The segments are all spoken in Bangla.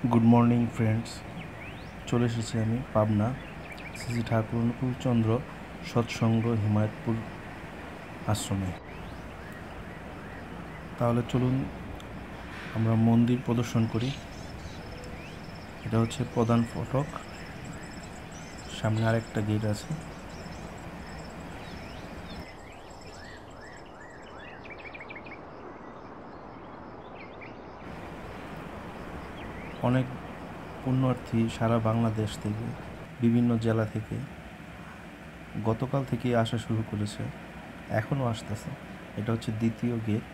গুড মর্নিং ফ্রেন্ডস, চলে এসেছি আমি পাবনা শ্রী ঠাকুর অনুকূলচন্দ্র সৎসঙ্গ হিমায়তপুর আশ্রমে। তাহলে চলুন আমরা মন্দির প্রদর্শন করি। এটা হচ্ছে প্রধান ফটক, সামনে আরেকটা গেট আছে। অনেক পুণ্যার্থী সারা বাংলাদেশ থেকে, বিভিন্ন জেলা থেকে গতকাল থেকেই আসা শুরু করেছে, এখনও আসতেছে। এটা হচ্ছে দ্বিতীয় গেট।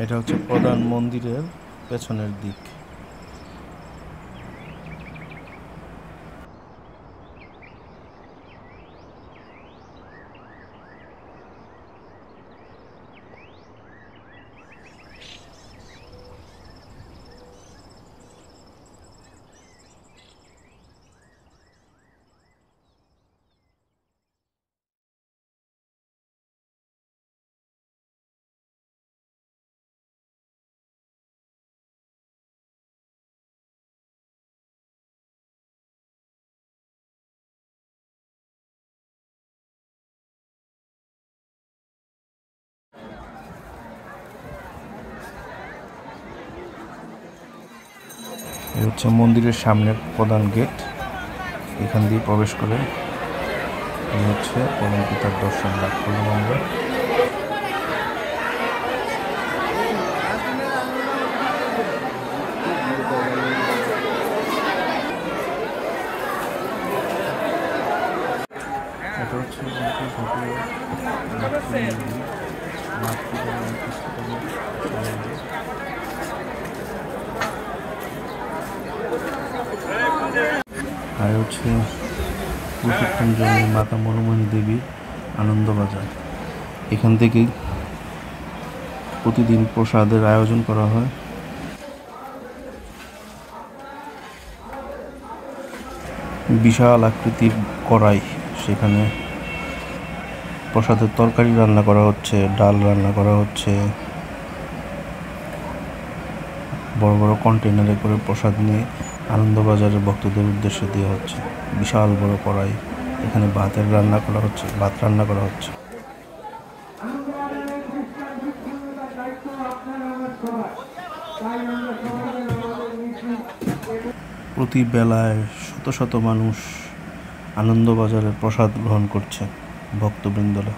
এটা হচ্ছে প্রধান মন্দিরের পেছনের দিক। এই হচ্ছে মন্দিরের সামনের প্রধান গেট। এখান দিয়ে প্রবেশ করে এই হচ্ছে পরম পিতার দর্শন লাভ করলাম আমরা। এটা হচ্ছে আর হচ্ছে পুরুষোত্তমজনী মাতা মনোমণি দেবীর আনন্দবাজার। এখান থেকেই প্রতিদিন প্রসাদের আয়োজন করা হয়। বিশাল আকৃতির কড়াই, সেখানে প্রসাদের তরকারি রান্না করা হচ্ছে, ডাল রান্না করা হচ্ছে। বড় বড় কন্টেনারে করে প্রসাদ নিয়ে আনন্দবাজারের ভক্তদের উদ্দেশ্যে দেওয়া হচ্ছে। বিশাল বড় কড়াই, এখানে ভাত রান্না করা হচ্ছে। প্রতি বেলায় শত শত মানুষ আনন্দবাজারের প্রসাদ গ্রহণ করছে, ভক্তবৃন্দরা।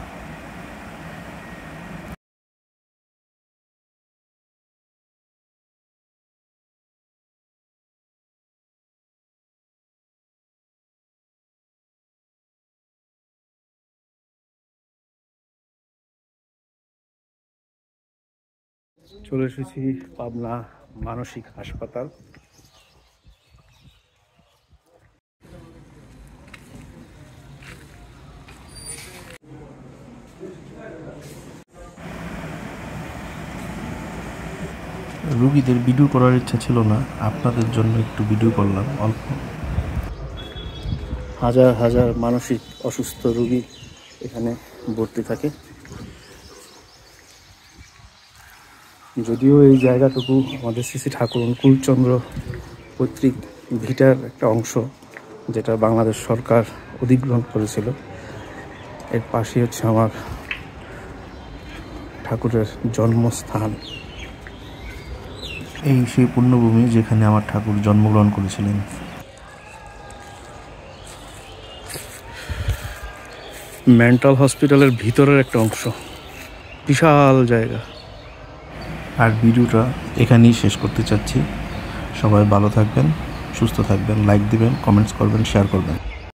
চলে এসেছি পাবনা মানসিক হাসপাতাল। রোগীদের ভিডিও করার ইচ্ছা ছিল না, আপনাদের জন্য একটু ভিডিও করলাম অল্প। হাজার হাজার মানসিক অসুস্থ রোগী এখানে ভর্তি থাকে। যদিও এই জায়গাটুকু আমাদের শ্রী ঠাকুর অনুকূলচন্দ্র পৈতৃক ভিটার একটা অংশ, যেটা বাংলাদেশ সরকার অধিগ্রহণ করেছিল। এর পাশে হচ্ছে আমার ঠাকুরের জন্মস্থান। এই সেই পুণ্যভূমি যেখানে আমার ঠাকুর জন্মগ্রহণ করেছিলেন। মেন্টাল হসপিটালের ভিতরের একটা অংশ, বিশাল জায়গা। আর ভিডিওটা এখানেই শেষ করতে চাচ্ছি। সবাই ভালো থাকবেন, সুস্থ থাকবেন, লাইক দিবেন, কমেন্টস করবেন, শেয়ার করবেন।